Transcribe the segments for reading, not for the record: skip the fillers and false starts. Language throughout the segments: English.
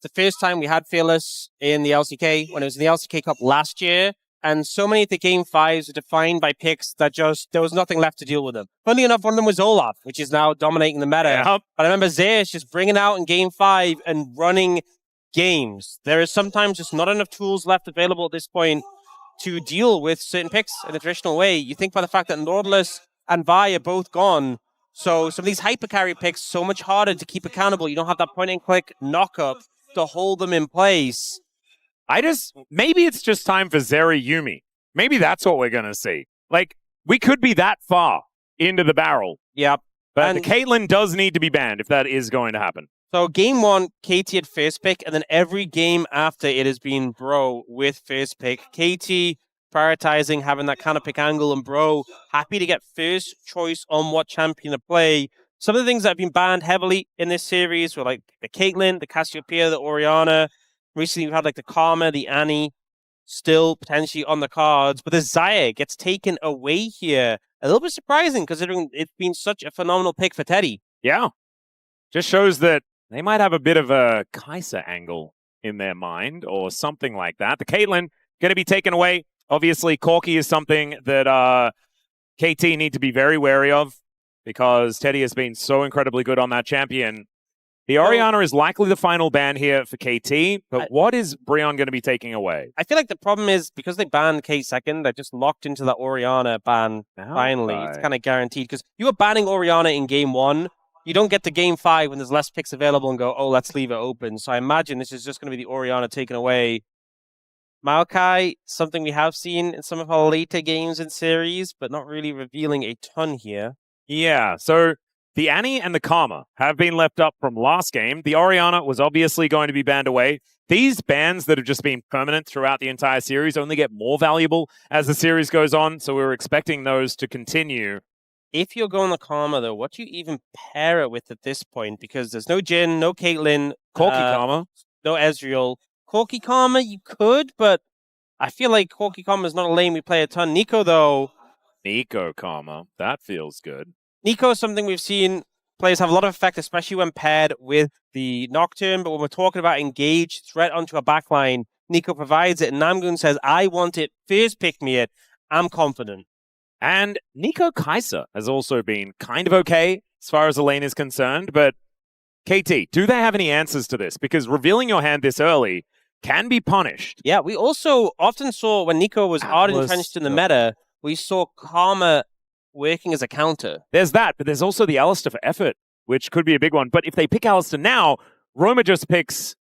the first time we had Fearless in the LCK, when it was in the LCK Cup last year, and so many of the Game 5s were defined by picks that just, there was nothing left to deal with them. Funny enough, one of them was Olaf, which is now dominating the meta. Yep. But I remember Zeus just bringing out in Game 5 and running games. There is sometimes just not enough tools left available at this point to deal with certain picks in a traditional way. You think about the fact that Nautilus and Vi are both gone, so some of these hyper carry picks so much harder to keep accountable. You don't have that point and click knock up to hold them in place. Maybe it's just time for Zeri Yuumi. Maybe that's what we're going to see. Like, we could be that far into the barrel. Yep. But the Caitlyn does need to be banned if that is going to happen. So game 1, KT had first pick, and then every game after it has been Bro with first pick. KT prioritizing having that counter pick angle, and Bro happy to get first choice on what champion to play. Some of the things that have been banned heavily in this series were like the Caitlyn, the Cassiopeia, the Orianna. Recently, we've had like the Karma, the Annie, still potentially on the cards. But the Xayah gets taken away here. A little bit surprising, considering it's been such a phenomenal pick for Teddy. Yeah. Just shows that they might have a bit of a Kai'Sa angle in their mind or something like that. The Caitlyn going to be taken away. Obviously, Corki is something that KT need to be very wary of because Teddy has been so incredibly good on that champion. The Orianna is likely the final ban here for KT, but what is Brion going to be taking away? I feel like the problem is because they banned Kate second, they're just locked into that Orianna ban finally. It's kind of guaranteed because you were banning Orianna in game 1. You don't get to game 5 when there's less picks available and go, oh, let's leave it open. So I imagine this is just going to be the Orianna taken away. Maokai, something we have seen in some of our later games in series, but not really revealing a ton here. Yeah, so the Annie and the Karma have been left up from last game. The Orianna was obviously going to be banned away. These bans that have just been permanent throughout the entire series only get more valuable as the series goes on, so we're expecting those to continue. If you're going the Karma, though, what do you even pair it with at this point? Because there's no Jhin, no Caitlyn. Corki Karma. No Ezreal. Corki Karma, you could, but I feel like Corki Karma is not a lane we play a ton. Neeko, though. Neeko Karma. That feels good. Neeko is something we've seen players have a lot of effect, especially when paired with the Nocturne. But when we're talking about engage, threat onto a backline, Neeko provides it. And Namgung says, I want it. First pick me it. I'm confident. And Neeko Kai'Sa has also been kind of okay as far as the lane is concerned. But KT, do they have any answers to this? Because revealing your hand this early can be punished. Yeah, we also often saw when Neeko was hard entrenched in the meta, we saw Karma working as a counter. There's that, but there's also the Alistar for effort, which could be a big one. But if they pick Alistar now, Roma just picks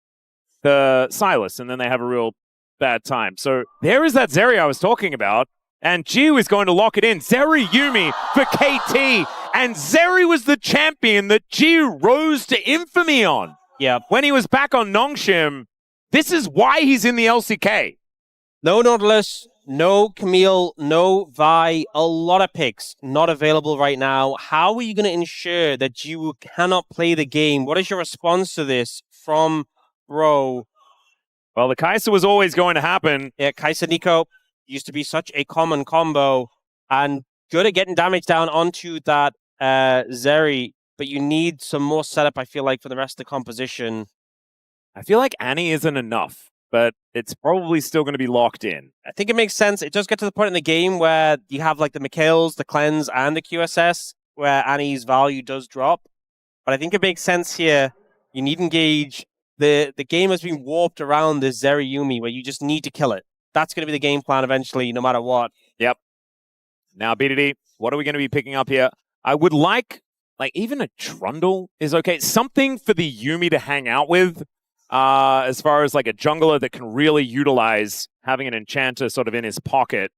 the Sylas, and then they have a real bad time. So there is that Zeri I was talking about, and Jiwoo is going to lock it in. Zeri Yuumi for KT, and Zeri was the champion that Jiwoo rose to infamy on. Yeah. When he was back on Nongshim, this is why he's in the LCK. No Nautilus, no Camille, no Vi, a lot of picks not available right now. How are you going to ensure that Jiwoo cannot play the game? What is your response to this from Bro? Well, the Kai'Sa was always going to happen. Yeah, Kai'Sa Neeko used to be such a common combo and good at getting damage down onto that Zeri, but you need some more setup, I feel like, for the rest of the composition. I feel like Annie isn't enough, but it's probably still going to be locked in. I think it makes sense. It does get to the point in the game where you have like the Mikhails, the Cleanse, and the QSS, where Annie's value does drop. But I think it makes sense here. You need engage. The game has been warped around this Zeri Yuumi, where you just need to kill it. That's going to be the game plan eventually, no matter what. Yep. Now, BDD, what are we going to be picking up here? I would like even a Trundle is okay. Something for the Yuumi to hang out with. As far as like a jungler that can really utilize having an enchanter sort of in his pocket.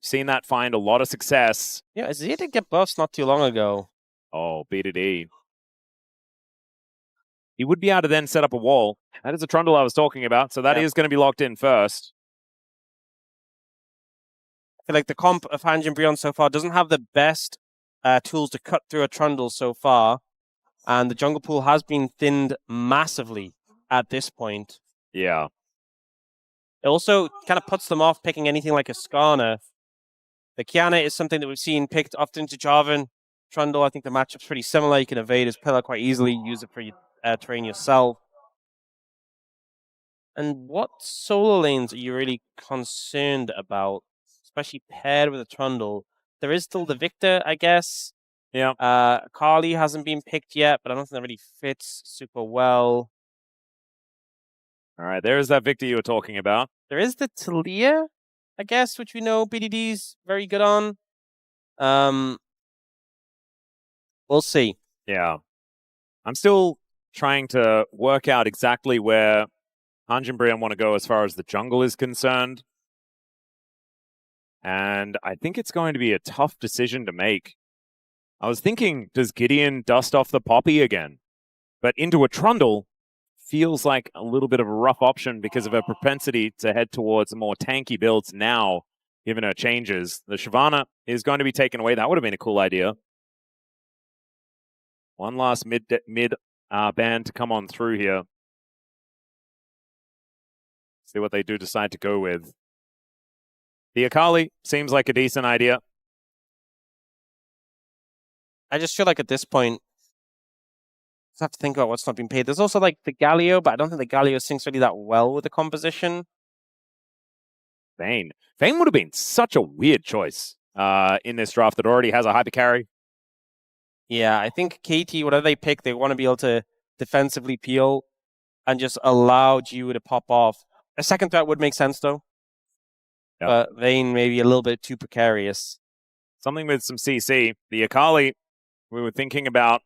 Seen that find a lot of success. Yeah, Zeri did get buffs not too long ago. Oh, BDD. He would be able to then set up a wall. That is a Trundle I was talking about, so that is going to be locked in first. I feel like the comp of HANJIN BRION so far doesn't have the best tools to cut through a Trundle so far, and the jungle pool has been thinned massively at this point. Yeah. It also kind of puts them off picking anything like a Skarner. The Kiana is something that we've seen picked often to Jarvan. Trundle, I think the matchup's pretty similar. You can evade his pillar quite easily, use it for terrain yourself. And what solo lanes are you really concerned about, especially paired with a Trundle? There is still the Victor, I guess. Yeah. Carly hasn't been picked yet, but I don't think that really fits super well. All right, there's that Victor you were talking about. There is the Talia, I guess, which we know BDD's very good on. We'll see. Yeah. I'm still trying to work out exactly where HANJIN BRION want to go as far as the jungle is concerned. And I think it's going to be a tough decision to make. I was thinking, does GIDEON dust off the Poppy again? But into a Trundle feels like a little bit of a rough option because of her propensity to head towards more tanky builds now, given her changes. The Shyvana is going to be taken away. That would have been a cool idea. One last mid band to come on through here. See what they do decide to go with. The Akali seems like a decent idea. I just feel like at this point, I have to think about what's not being paid. There's also like the Galio, but I don't think the Galio syncs really that well with the composition. Vayne would have been such a weird choice in this draft that already has a hyper carry. Yeah, I think KT, whatever they pick, they want to be able to defensively peel and just allow Jiwoo to pop off. A second threat would make sense, though. Yep. But Vayne may be a little bit too precarious. Something with some CC. The Akali, we were thinking about.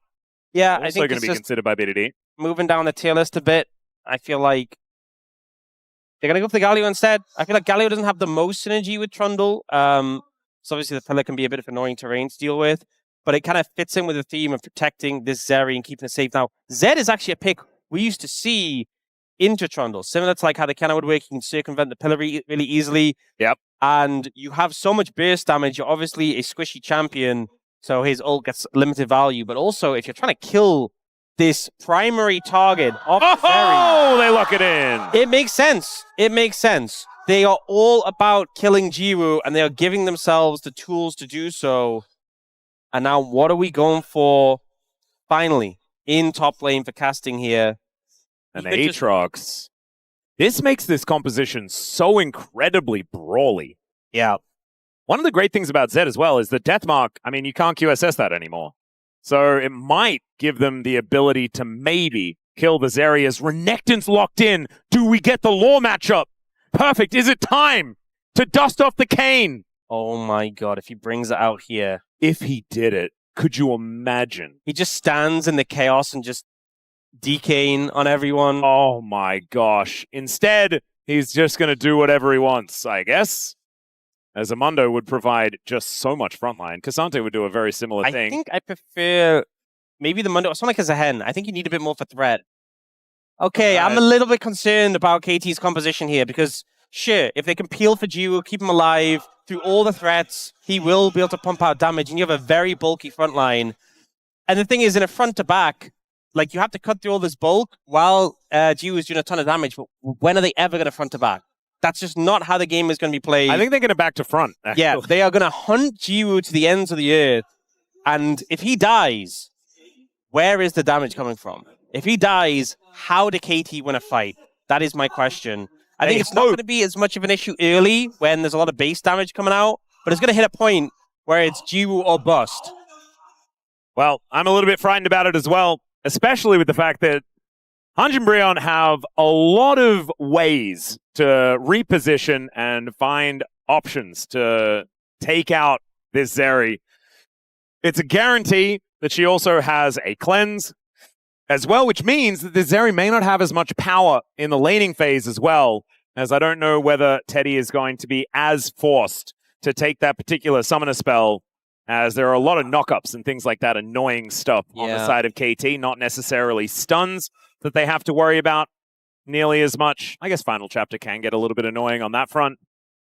Yeah, also I think going to be considered by BDD. Moving down the tier list a bit, I feel like they're going to go for the Galio instead. I feel like Galio doesn't have the most synergy with Trundle. So obviously the pillar can be a bit of annoying terrain to deal with, but it kind of fits in with the theme of protecting this Zeri and keeping it safe. Now, Zed is actually a pick we used to see into Trundle, similar to like how the cannon would work. You can circumvent the pillar really easily. Yep. And you have so much burst damage. You're obviously a squishy champion, so his ult gets limited value. But also, if you're trying to kill this primary target of Zeri, they lock it in. It makes sense. It makes sense. They are all about killing Jiwoo, and they are giving themselves the tools to do so. And now, what are we going for? Finally, in top lane for casting here. And Aatrox. This makes this composition so incredibly brawly. Yeah. One of the great things about Zed as well is the Deathmark. I mean, you can't QSS that anymore. So it might give them the ability to maybe kill the Zeri as Renekton's locked in. Do we get the lore matchup? Perfect. Is it time to dust off the Kayn? Oh my god, if he brings it out here. If he did it, could you imagine? He just stands in the chaos and just DKing on everyone. Oh my gosh. Instead, he's just going to do whatever he wants, I guess. As Amundo would provide just so much frontline. K'Sante would do a very similar thing. I think I prefer maybe the Mundo. Someone like as a hen. I think you need a bit more for threat. Okay, I'm a little bit concerned about KT's composition here because, sure, if they can peel for Jiwoo, keep him alive through all the threats, he will be able to pump out damage, and you have a very bulky frontline. And the thing is, in a front to back, like you have to cut through all this bulk while Jiwoo is doing a ton of damage. But when are they ever going to front to back? That's just not how the game is going to be played. I think they're going to back to front. Actually. Yeah, they are going to hunt Jiwoo to the ends of the earth. And if he dies, where is the damage coming from? If he dies, how do KT win a fight? That is my question. I think it's not going to be as much of an issue early when there's a lot of base damage coming out, but it's going to hit a point where it's Jiwoo or bust. Well, I'm a little bit frightened about it as well, especially with the fact that HANJIN BRION have a lot of ways to reposition and find options to take out this Zeri. It's a guarantee that she also has a cleanse as well, which means that the Zeri may not have as much power in the laning phase as well, as I don't know whether Teddy is going to be as forced to take that particular summoner spell, as there are a lot of knockups and things like that, annoying stuff on the side of KT, not necessarily stuns that they have to worry about nearly as much. I guess Final Chapter can get a little bit annoying on that front,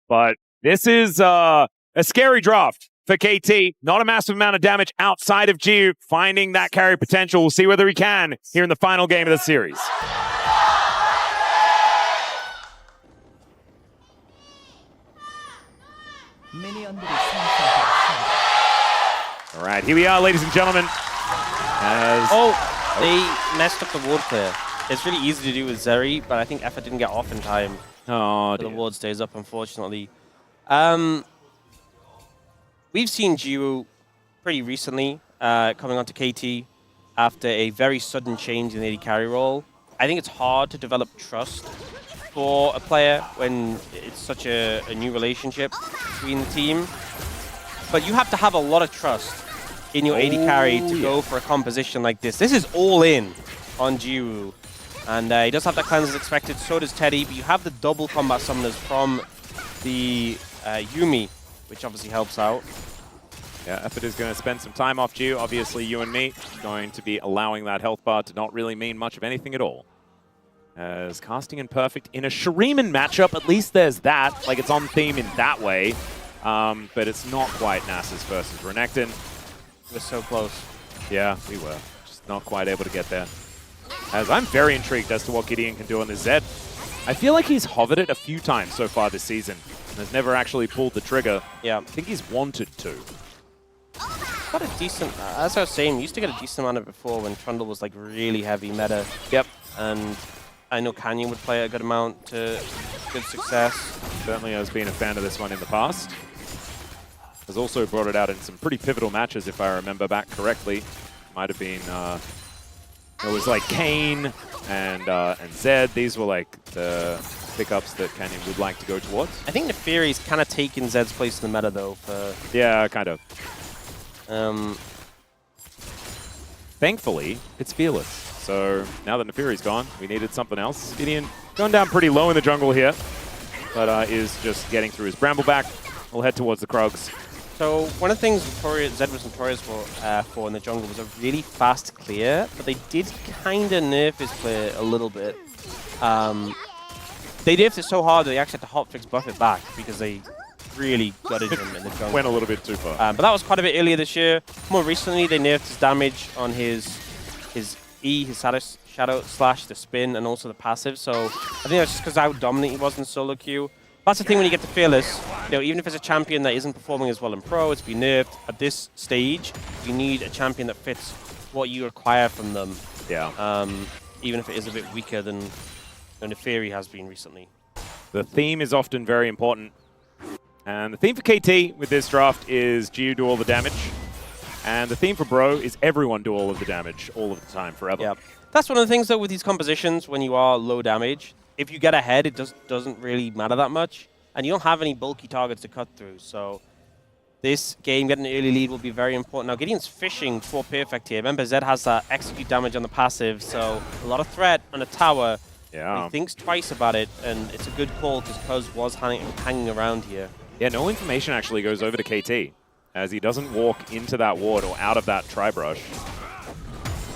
but this is a scary draft for KT. Not a massive amount of damage outside of Jiwoo, finding that carry potential. We'll see whether he can here in the final game of the series. All right, here we are, ladies and gentlemen. They messed up the ward clear. It's really easy to do with Zeri, but I think Effort didn't get off in time. Oh, The dear. ward stays up, unfortunately. We've seen Jiwoo pretty recently coming onto KT after a very sudden change in the AD carry role. I think it's hard to develop trust for a player when it's such a new relationship between the team. But you have to have a lot of trust in your AD carry to go for a composition like this. This is all in on Jiwoo. And he does have that cleanse as expected, so does Teddy, but you have the double combat summoners from the Yuumi, which obviously helps out. Yeah, Effort is going to spend some time off Jiwoo. Obviously, you and me going to be allowing that health bar to not really mean much of anything at all. As casting in perfect in a Shuriman matchup, at least there's that. Like, it's on theme in that way. But it's not quite Nasus versus Renekton. We're so close. Yeah, we were. Just not quite able to get there. As I'm very intrigued as to what Gideon can do on this Zed. I feel like he's hovered it a few times so far this season. And has never actually pulled the trigger. Yeah. I think he's wanted to. Got a decent, as I was saying, we used to get a decent amount of it before when Trundle was like really heavy meta. Yep. And I know Canyon would play a good amount to good success. Certainly has been a fan of this one in the past. Has also brought it out in some pretty pivotal matches, if I remember back correctly. Might have been, it was like Kane and Zed. These were like the pickups that Canyon would like to go towards. I think Neferi's kind of taken Zed's place in the meta though. Yeah, kind of. Thankfully, it's Fearless. So now that Neferi's gone, we needed something else. Gideon going down pretty low in the jungle here, but is just getting through his Brambleback. We'll head towards the Krugs. So one of the things Zed was notorious for in the jungle was a really fast clear, but they did kind of nerf his clear a little bit. They nerfed it so hard that they actually had to hotfix buff it back because they really gutted him in the jungle. Went a little bit too far. But that was quite a bit earlier this year. More recently, they nerfed his damage on his E, his Shadow Slash, the spin, and also the passive. So I think that's just because how dominant he was in solo queue. That's the thing when you get to Fearless, even if it's a champion that isn't performing as well in Pro, it's been nerfed. At this stage, you need a champion that fits what you require from them. Yeah. Even if it is a bit weaker than Neferi has been recently. The theme is often very important. And the theme for KT with this draft is Jiwoo do all the damage. And the theme for Bro is everyone do all of the damage all of the time, forever. Yeah. That's one of the things, though, with these compositions, when you are low damage, if you get ahead, it doesn't really matter that much. And you don't have any bulky targets to cut through. So this game, getting an early lead will be very important. Now, Gideon's fishing for perfect here. Remember, Zed has that execute damage on the passive, so a lot of threat on a tower. Yeah. He thinks twice about it, and it's a good call because Cuzz was hanging around here. Yeah, no information actually goes over to KT, as he doesn't walk into that ward or out of that tri-brush.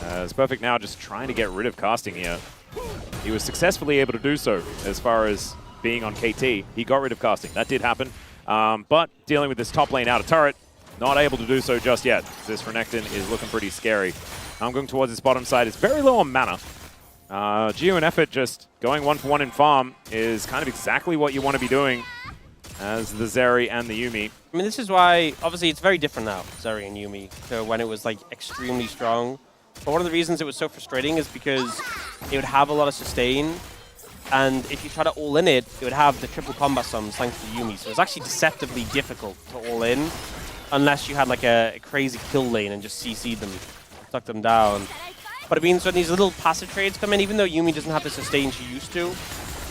It's perfect now just trying to get rid of casting here. He was successfully able to do so as far as being on KT. He got rid of casting. That did happen. But dealing with this top lane out of turret, not able to do so just yet. This Renekton is looking pretty scary. Namgung towards his bottom side is very low on mana. Jiwoo and Effort just going 1-for-1 in farm is kind of exactly what you want to be doing as the Zeri and the Yuumi. I mean, this is why, obviously, it's very different now, Zeri and Yuumi, to when it was, like, extremely strong. But one of the reasons it was so frustrating is because it would have a lot of sustain, and if you try to all-in it, it would have the triple combat sums thanks to Yuumi. So it's actually deceptively difficult to all-in, unless you had, like, a crazy kill lane and just CC'd them, stuck them down. But it means when these little passive trades come in, even though Yuumi doesn't have the sustain she used to,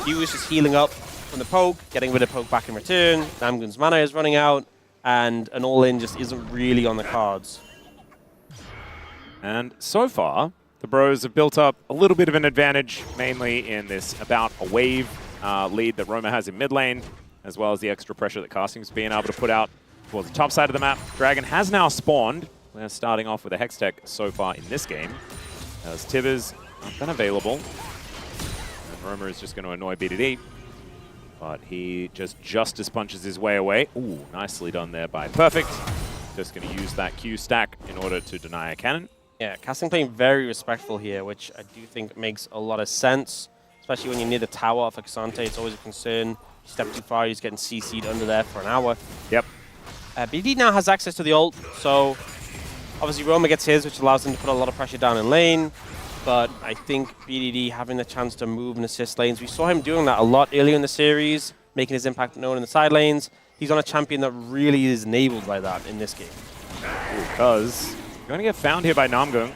Jiwoo is just healing up from the poke, getting rid of poke back in return, Namgoon's mana is running out, and an all-in just isn't really on the cards. And so far, the Bros have built up a little bit of an advantage, mainly in this about a wave lead that Roma has in mid lane, as well as the extra pressure that Casting's being able to put out towards the top side of the map. Dragon has now spawned. We're starting off with a Hextech so far in this game, as Tibbers not been available. And Roma is just going to annoy BDD. But he just Justice punches his way away. Ooh, nicely done there by Perfect. Just going to use that Q stack in order to deny a cannon. Yeah, Casting playing very respectful here, which I do think makes a lot of sense. Especially when you're near the tower of Xante, it's always a concern. You step too far, he's getting CC'd under there for an hour. Yep. BD now has access to the ult, so obviously Roma gets his, which allows him to put a lot of pressure down in lane. but I think BDD having the chance to move and assist lanes, we saw him doing that a lot earlier in the series, making his impact known in the side lanes. He's on a champion that really is enabled by that in this game. Cuzz going to get found here by Namgung,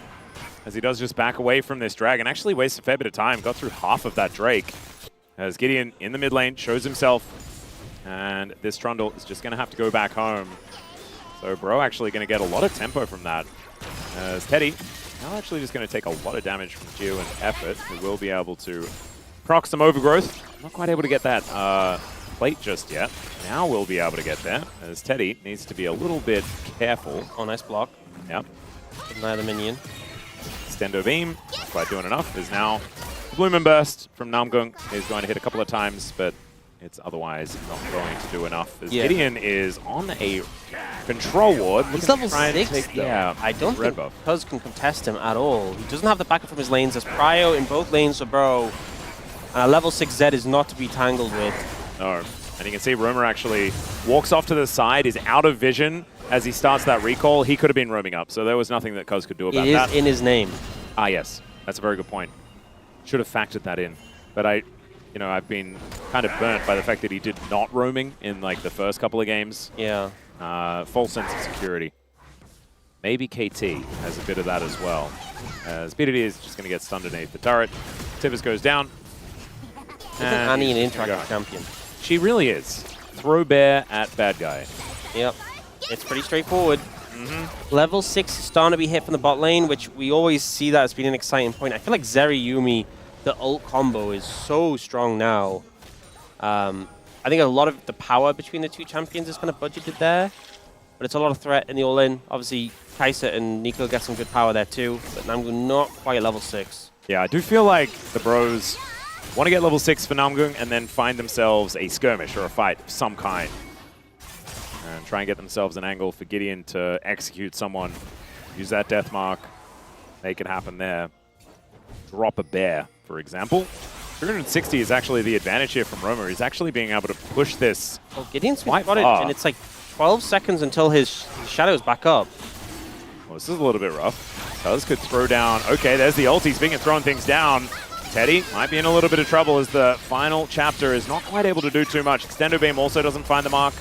as he does just back away from this dragon. Actually wastes a fair bit of time, got through half of that Drake. As Gideon in the mid lane shows himself, and this Trundle is just going to have to go back home. So Bro actually going to get a lot of tempo from that. As Teddy now actually just going to take a lot of damage from Jiwoo and Effort, who will be able to proc some overgrowth. Not quite able to get that plate just yet. Now we'll be able to get there, as Teddy needs to be a little bit careful. Oh, nice block. Yep. Deny the minion. Stendo Beam, not quite doing enough, is now Bloom and Burst from Namgung is going to hit a couple of times, but it's otherwise not going to do enough. As Gideon is on a control ward. He's level 6, I don't think Cuzz can contest him at all. He doesn't have the backup from his lanes. There's Prio in both lanes for Bro. And a level 6 Zed is not to be tangled with. No. And you can see Roamer actually walks off to the side, is out of vision as he starts that recall. He could have been roaming up, so there was nothing that Cuzz could do about that. It is in his name. Ah, yes. That's a very good point. Should have factored that in. But I've been kind of burnt by the fact that he did not roaming in like the first couple of games. Yeah. False sense of security. Maybe KT has a bit of that as well. As BDD is just going to get stunned underneath the turret. Tibbers goes down. Isn't Annie an interactive champion? She really is. Throw bear at bad guy. Yep. It's pretty straightforward. Level 6 is starting to be hit from the bot lane, which we always see that as being an exciting point. I feel like Zeri Yuumi, the ult combo, is so strong now. I think a lot of the power between the two champions is kind of budgeted there, but it's a lot of threat in the all-in. Obviously, Kai'Sa and Neeko get some good power there too, but Namgung not quite level 6. Yeah, I do feel like the Bros want to get level 6 for Namgung and then find themselves a skirmish or a fight of some kind. And try and get themselves an angle for Gideon to execute someone. Use that death mark. Make it happen there. Drop a bear, for example. 360 is actually the advantage here from Roamer. He's actually being able to push this. Well, Gideon's been spotted, and it's like 12 seconds until his shadow's back up. Well, this is a little bit rough. Cuzz could throw down. Okay, there's the ult. He's being throwing things down. Teddy might be in a little bit of trouble as the final chapter is not quite able to do too much. Extendo Beam also doesn't find the mark,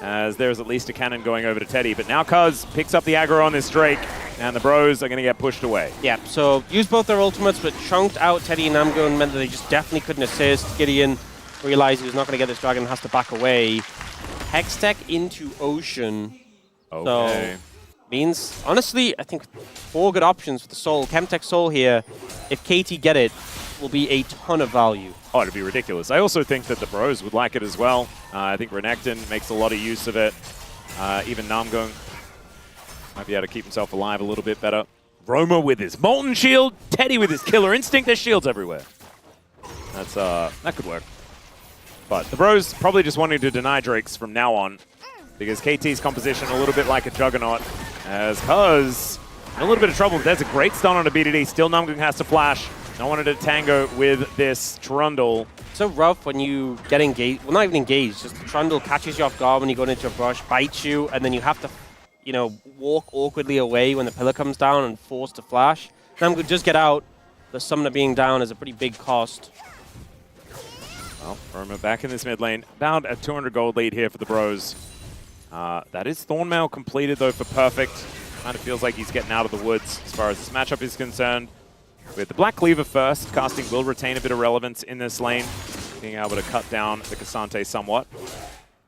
as there's at least a cannon going over to Teddy. But now Cuzz picks up the aggro on this Drake, and the Bros are going to get pushed away. Yeah, so used both their ultimates, but chunked out Teddy and Namgung, meant that they just definitely couldn't assist. Gideon realized he was not going to get this dragon and has to back away. Hextech into Ocean. Okay. So, means, honestly, I think 4 good options for the Soul. Chemtech Soul here, if KT get it, will be a ton of value. Oh, it'd be ridiculous. I also think that the Bros would like it as well. I think Renekton makes a lot of use of it. Even Namgung might be able to keep himself alive a little bit better. Roamer with his Molten Shield, Teddy with his Killer Instinct. There's shields everywhere. That's that could work. But the Bros probably just wanting to deny Drakes from now on, because KT's composition a little bit like a Juggernaut, as Cuzz in a little bit of trouble. There's a great stun on a BDD. Still Namgung has to flash. I wanted to tango with this Trundle. So rough when you get engaged. Well, not even engaged. Just the Trundle catches you off guard when you go into a brush, bites you, and then you have to, walk awkwardly away when the pillar comes down and force to flash. Namgung just get out. The summoner being down is a pretty big cost. Well, Roamer back in this mid lane. About a 200 gold lead here for the Bros. That is Thornmail completed, though, for Perfect. Kind of feels like he's getting out of the woods as far as this matchup is concerned. With the Black Cleaver first, casting will retain a bit of relevance in this lane, being able to cut down the Cassante somewhat.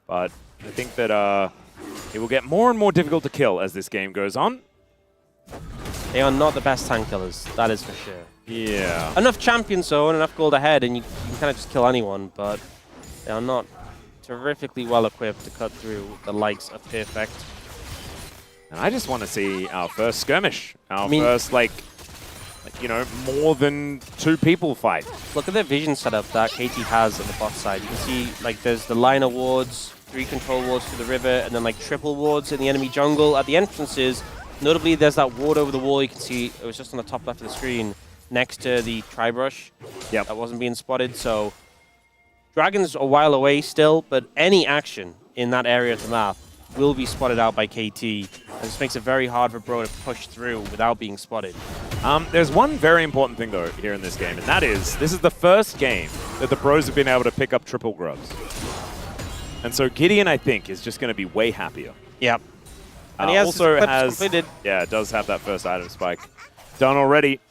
But I think that it will get more and more difficult to kill as this game goes on. They are not the best tank killers, that is for sure. Yeah. Enough champions, though, and enough gold ahead, and you can kind of just kill anyone, but they are not terrifically well equipped to cut through the likes of Perfect. And I just want to see our first skirmish. Our first, more than 2 people fight. Look at the vision setup that KT has on the bot side. You can see, there's the line of wards, 3 control wards to the river, and then, triple wards in the enemy jungle at the entrances. Notably, there's that ward over the wall. You can see it was just on the top left of the screen next to the Tri-Brush. Yep. That wasn't being spotted, so Dragon's a while away still, but any action in that area of the map will be spotted out by KT. And this makes it very hard for Bro to push through without being spotted. There's one very important thing, though, here in this game, and that is, this is the first game that the Bros have been able to pick up triple grubs. And so GIDEON, I think, is just going to be way happier. Yep. And he has also has completed. Yeah, it does have that first item spike done already.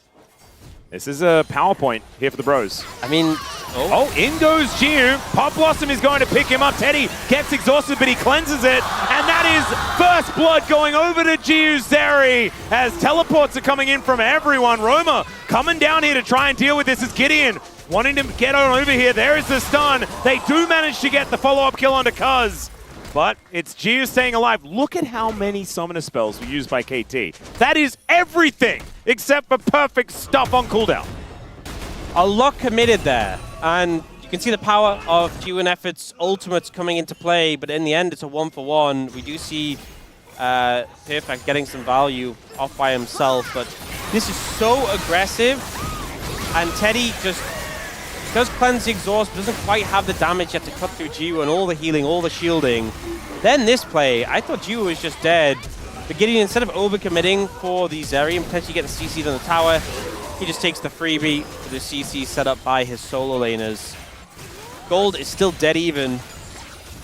This is a PowerPoint here for the Bros. I mean, oh, in goes Jiwoo. Pop Blossom is going to pick him up. Teddy gets exhausted, but he cleanses it. And that is first blood going over to Jiwoo Zeri as teleports are coming in from everyone. Roma coming down here to try and deal with this as GIDEON wanting to get on over here. There is the stun. They do manage to get the follow-up kill onto Cuzz. But it's Jiwoo staying alive. Look at how many summoner spells were used by KT. That is everything except for perfect stuff on cooldown. A lot committed there. And you can see the power of Jiwoo and Effort's ultimates coming into play. But in the end, it's a 1-for-1. We do see Perfect getting some value off by himself. But this is so aggressive. And Teddy just does cleanse the exhaust, but doesn't quite have the damage yet to cut through Jiwoo and all the healing, all the shielding. Then this play, I thought Jiwoo was just dead. But GIDEON, instead of overcommitting for the Zeri and potentially getting CC'd on the tower, he just takes the freebie for the CC set up by his solo laners. Gold is still dead even.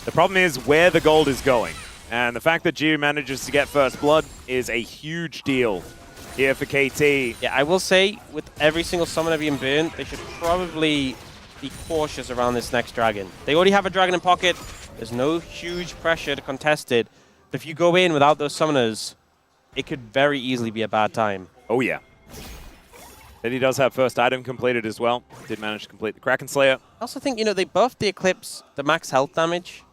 The problem is where the gold is going. And the fact that Jiwoo manages to get first blood is a huge deal here for KT. Yeah, I will say, with every single summoner being burned, they should probably be cautious around this next dragon. They already have a dragon in pocket. There's no huge pressure to contest it. But if you go in without those summoners, it could very easily be a bad time. Oh, yeah. Teddy does have first item completed as well. Did manage to complete the Kraken Slayer. I also think, you know, they buffed the Eclipse, the max health damage.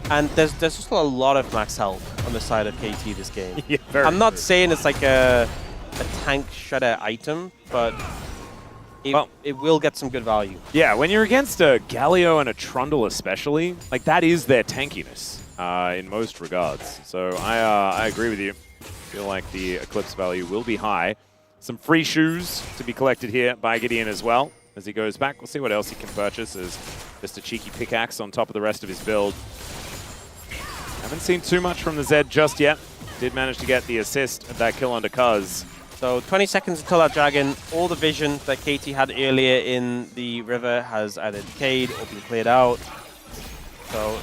And there's just a lot of max health on the side of KT this game. Yeah, I'm not saying it's like a tank shredder item, but it will get some good value. Yeah, when you're against a Galio and a Trundle especially, like that is their tankiness in most regards. So I agree with you. I feel like the Eclipse value will be high. Some free shoes to be collected here by GIDEON as well. As he goes back, we'll see what else he can purchase as just a cheeky pickaxe on top of the rest of his build. Haven't seen too much from the Zed just yet. Did manage to get the assist of that kill onto Cuzz. So 20 seconds until that dragon. All the vision that KT had earlier in the river has either decayed or been cleared out. So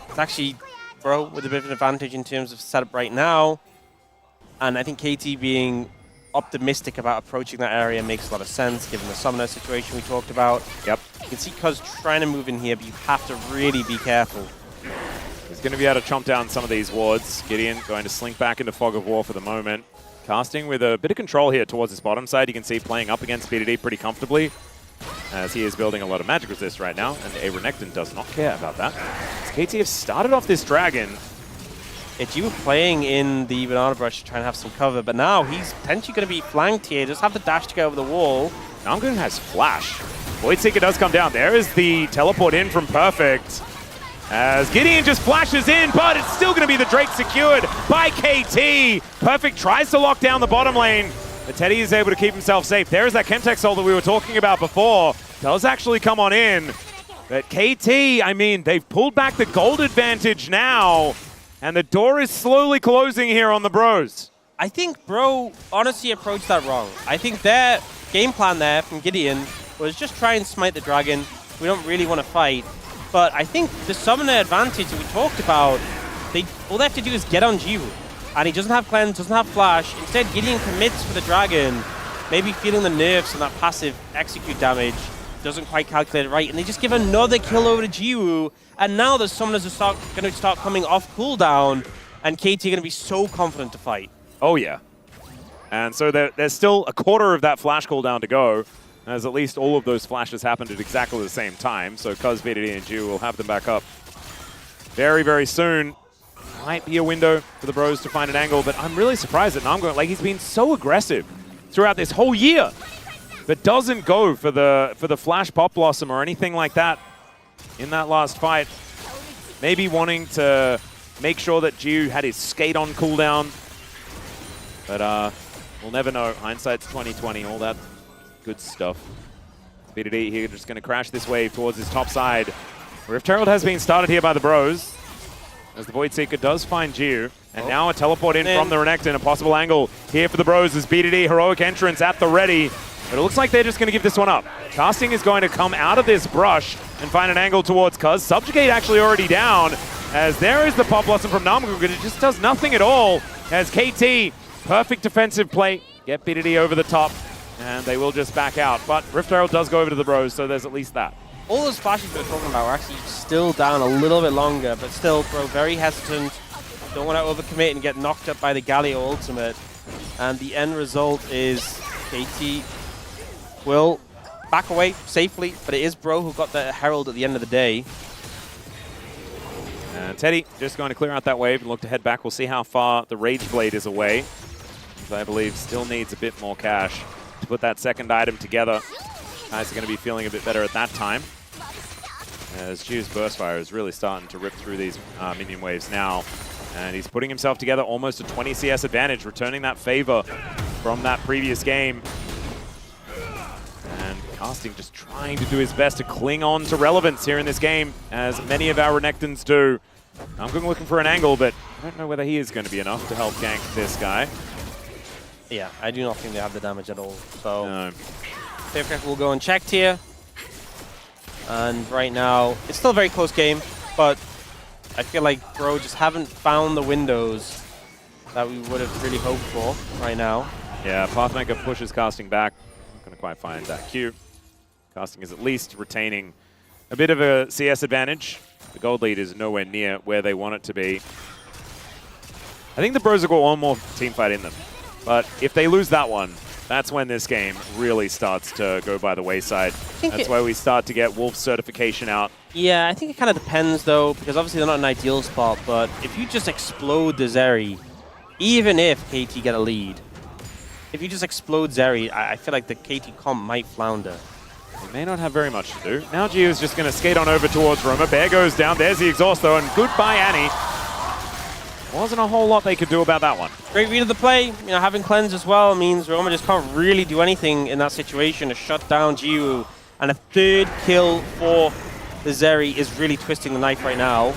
it's actually Bro with a bit of an advantage in terms of setup right now. And I think KT being optimistic about approaching that area makes a lot of sense given the summoner situation we talked about. Yep. You can see Cuzz trying to move in here, but you have to really be careful. He's going to be able to chomp down some of these wards. GIDEON going to slink back into Fog of War for the moment. Casting with a bit of control here towards his bottom side. You can see playing up against BDD pretty comfortably as he is building a lot of magic resist right now, and a Renekton does not care about that. As KT have started off this dragon. It's you playing in the banana brush to try and have some cover, but now he's potentially going to be flanked here. Just have the dash to get over the wall. Namgung has flash. Voidseeker does come down. There is the teleport in from Perfect. As GIDEON just flashes in, but it's still going to be the Drake secured by KT. Perfect tries to lock down the bottom lane, but Teddy is able to keep himself safe. There is that Chemtech Soul that we were talking about before. Does actually come on in. But KT, I mean, they've pulled back the gold advantage now, and the door is slowly closing here on the Bros. I think Bro honestly approached that wrong. I think their game plan there from GIDEON was just try and smite the dragon. We don't really want to fight. But I think the summoner advantage that we talked about, all they have to do is get on Jiwoo. And he doesn't have cleanse, doesn't have flash. Instead, GIDEON commits for the dragon, maybe feeling the nerfs and that passive execute damage. Doesn't quite calculate it right. And they just give another kill over to Jiwoo. And now the summoners are going to start coming off cooldown. And KT are going to be so confident to fight. Oh, yeah. And so there's still a quarter of that flash cooldown to go, as at least all of those flashes happened at exactly the same time. So Cuzz, BDD, and Jiwoo will have them back up very, very soon. Might be a window for the Bros to find an angle, but I'm really surprised that Namgung, like, he's been so aggressive throughout this whole year, but doesn't go for the flash Pop Blossom or anything like that in that last fight. Maybe wanting to make sure that Jiwoo had his skate on cooldown, but we'll never know. Hindsight's 20/20, all that good stuff. BDD here just going to crash this wave towards his top side. Rift Herald has been started here by the Bros. as the Void Seeker does find Jiwoo. And now a teleport in from the Renekton. A possible angle here for the Bros as BDD, heroic entrance at the ready. But it looks like they're just going to give this one up. Casting is going to come out of this brush and find an angle towards Cuzz. Subjugate actually already down, as there is the Pop Blossom from Namgung, but it just does nothing at all. As KT, perfect defensive play, get BDD over the top, and they will just back out. But Rift Herald does go over to the Bros, so there's at least that. All those flashes we were talking about were actually still down a little bit longer, but still, Bro, very hesitant. Don't want to overcommit and get knocked up by the Galio ultimate. And the end result is KT will back away safely, but it is Bro who got the Herald at the end of the day. Teddy just going to clear out that wave and look to head back. We'll see how far the Rage Blade is away. I believe still needs a bit more cash to put that second item together. Guys are going to be feeling a bit better at that time, as Jiwoo's Burst Fire is really starting to rip through these minion waves now. And he's putting himself together almost a 20 CS advantage, returning that favor from that previous game. And Casting just trying to do his best to cling on to relevance here in this game, as many of our Renektons do. I'm looking for an angle, but I don't know whether he is going to be enough to help gank this guy. Yeah, I do not think they have the damage at all. So No. Faircraft will go unchecked here. And right now, it's still a very close game, but I feel like Bro just haven't found the windows that we would have really hoped for right now. Yeah, Pathmaker pushes Casting back. Not going to quite find that Q. Casting is at least retaining a bit of a CS advantage. The gold lead is nowhere near where they want it to be. I think the Bros have got one more team fight in them. But if they lose that one, that's when this game really starts to go by the wayside. That's where we start to get Wolf certification out. Yeah, I think it kind of depends, though, because obviously they're not an ideal spot, but if you just explode the Zeri, even if KT get a lead, if you just explode Zeri, I feel like the KT comp might flounder. They may not have very much to do. Now Jiwoo's just going to skate on over towards Roma. Bear goes down. There's the exhaust, though, and goodbye, Annie. Wasn't a whole lot they could do about that one. Great read of the play. You know, having cleanse as well means Roma just can't really do anything in that situation to shut down Jiwoo. And a third kill for the Zeri is really twisting the knife right now.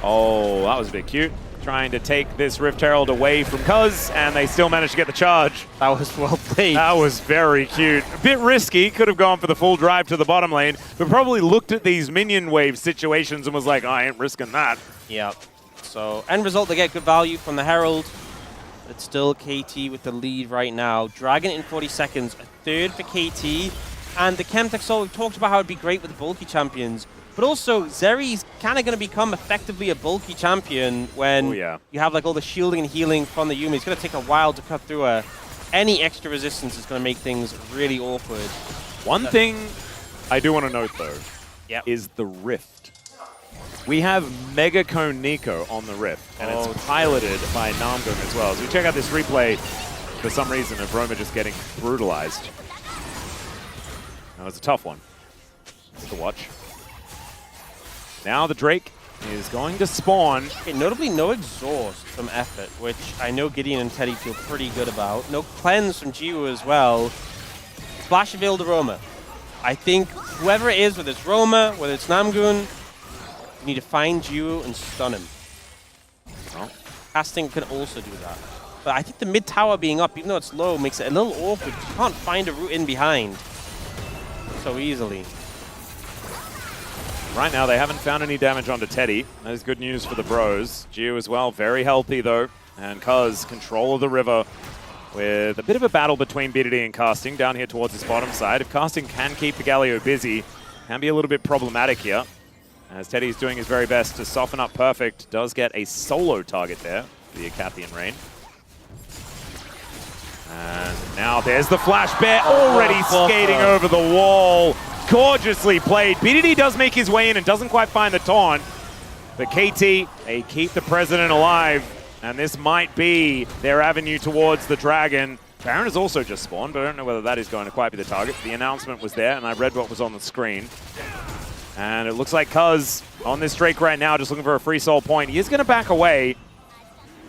Oh, that was a bit cute. Trying to take this Rift Herald away from Cuzz, and they still managed to get the charge. That was well played. That was very cute. A bit risky. Could have gone for the full drive to the bottom lane, but probably looked at these minion wave situations and was like, oh, I ain't risking that. Yeah. So, end result, they get good value from the Herald. But it's still KT with the lead right now. Dragon in 40 seconds, a third for KT. And the Chemtech Soul, we've talked about how it'd be great with the bulky champions. But also, Zeri's kind of going to become effectively a bulky champion when you have like all the shielding and healing from the Yuumi. It's going to take a while to cut through any extra resistance is going to make things really awkward. One thing I do want to note, though, is the Rift. We have Mega Cone Neeko on the Rift, and it's piloted by Namgung as well. As we check out this replay, for some reason, of Roma just getting brutalized. That was a tough one to watch. Now the Drake is going to spawn. Okay, notably no exhaust from Effort, which I know Gideon and Teddy feel pretty good about. No cleanse from Jiwoo as well. Splash of Veil to Roma. I think whoever it is, whether it's Roma, whether it's Namgung, you need to find Jiwoo and stun him. Well, Casting can also do that. But I think the mid tower being up, even though it's low, makes it a little awkward. You can't find a route in behind so easily. Right now, they haven't found any damage onto Teddy. That is good news for the Bros. Jiwoo as well, very healthy though. And Cuzz, control of the river, with a bit of a battle between BDD and Casting down here towards his bottom side. If Casting can keep the Galio busy, can be a little bit problematic here. As Teddy's doing his very best to soften up Perfect. Does get a solo target there for the Acathian Rain. And now there's the Flash Bear already skating over the wall. Gorgeously played. BDD does make his way in and doesn't quite find the taunt. But KT, they keep the President alive. And this might be their avenue towards the Dragon. Baron has also just spawned, but I don't know whether that is going to quite be the target. The announcement was there, and I read what was on the screen. And it looks like Cuzz on this Drake right now, just looking for a free soul point. He is going to back away,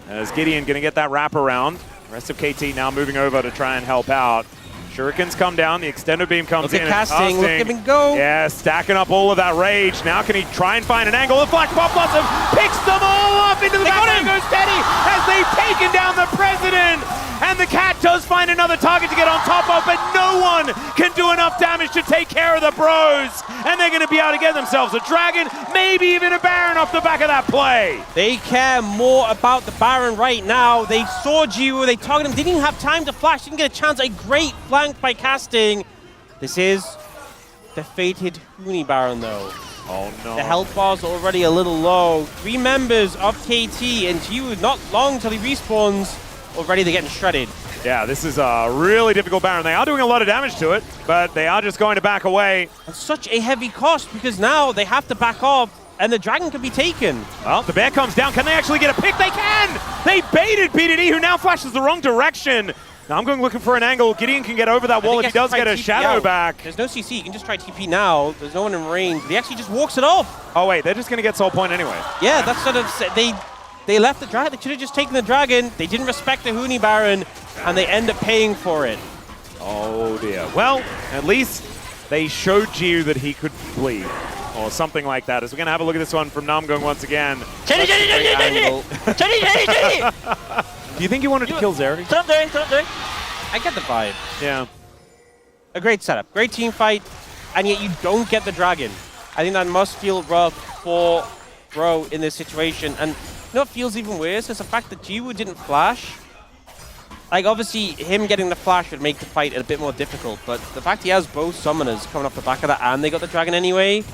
as Gideon going to get that wraparound. The rest of KT now moving over to try and help out. Shurikens come down, the extended beam comes in. Casting, look at him go. Yeah, stacking up all of that rage. Now can he try and find an angle? The Flash Pop Blossom picks them all off. Into the back goes Teddy as they've taken down the president. And the cat does find another target to get on top of, but no one can do enough damage to take care of the bros. And they're going to be able to get themselves a dragon, maybe even a baron off the back of that play. They care more about the baron right now. They saw Jiwoo, they targeted him, didn't even have time to flash, didn't get a chance. A great flank by casting. This is the fated Huni baron though. Oh no. The health bar's already a little low. 3 members of KT and Jiwoo, not long till he respawns. Already they're getting shredded. Yeah, this is a really difficult baron. They are doing a lot of damage to it, but they are just going to back away. And such a heavy cost because now they have to back off and the dragon can be taken. Well, the bear comes down. Can they actually get a pick? They can! They baited PDD, who now flashes the wrong direction. Now I'm going looking for an angle. Gideon can get over that wall if he does get a shadow back. There's no CC. You can just try TP now. There's no one in range. But he actually just walks it off. Oh, wait. They're just going to get soul point anyway. Yeah, that's sort of... They left the dragon. They should have just taken the dragon. They didn't respect the Huni baron, and they end up paying for it. Oh, dear. Well, at least they showed Jiwoo that he could bleed, or something like that. As we're going to have a look at this one from Namgung once again. Jenny! Do you think he wanted to kill Zeri? I get the vibe. Yeah. A great setup. Great team fight, and yet you don't get the dragon. I think that must feel rough for Bro in this situation. And you know what feels even worse is the fact that Jiwoo didn't flash. Like, obviously, him getting the flash would make the fight a bit more difficult, but the fact he has both summoners coming off the back of that and they got the dragon anyway,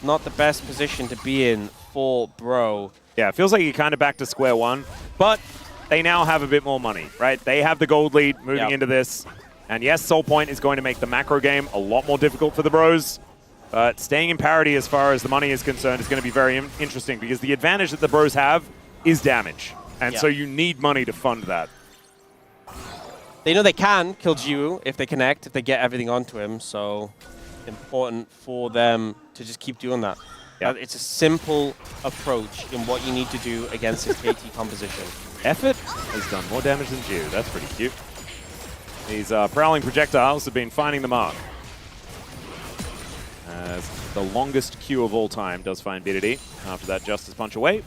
not the best position to be in for Bro. Yeah, it feels like you're kind of back to square one, but they now have a bit more money, right? They have the gold lead moving into this. And yes, Soul Point is going to make the macro game a lot more difficult for the Bros. But staying in parity as far as the money is concerned is going to be very interesting because the advantage that the Bros have is damage. And so you need money to fund that. They know they can kill Jiwoo if they connect, if they get everything onto him. So important for them to just keep doing that. It's a simple approach in what you need to do against this KT composition. Effort has done more damage than Jiwoo. That's pretty cute. These prowling projectiles have been finding the mark. As the longest queue of all time does find BDD. After that Justice Punch away.